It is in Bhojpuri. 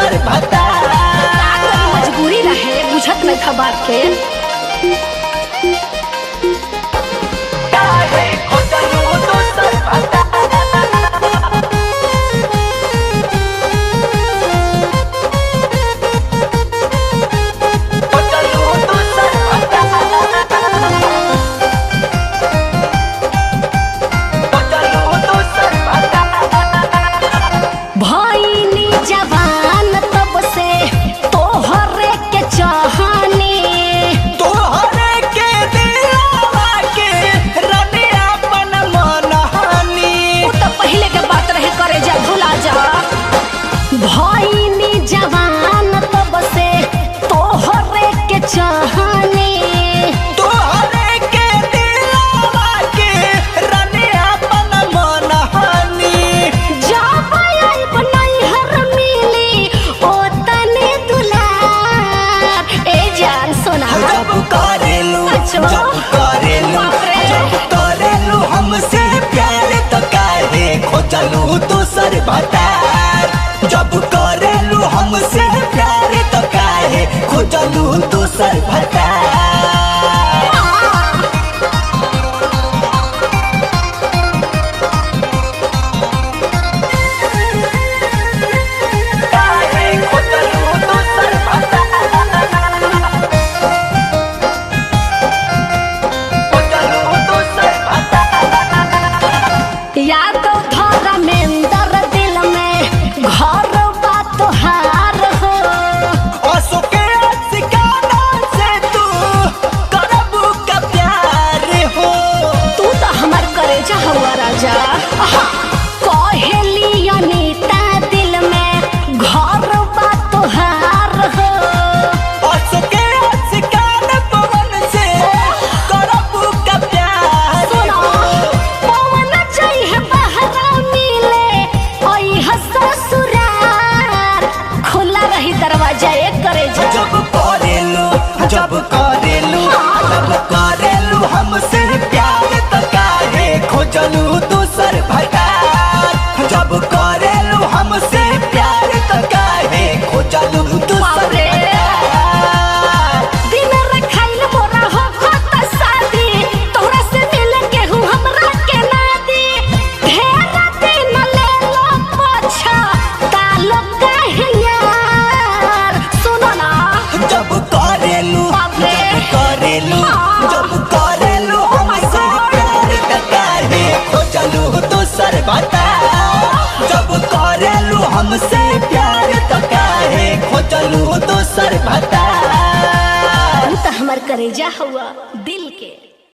दोसर भता मजबूरी रहे बुझत नहीं था बात के। खोजलू दोसर भता जब करेलू हमसे प्यार तो काहे खोजलू दोसर भता हमसे प्यार तो काहे खोजलू दोसर भता जब करेलू हमसे प्यार तो काहे खोजलू दोसर भता जब करेलू हमसे प्यार तो काहे खोजलू दोसर भता तू तो हमर करेजा हुआ दिल के।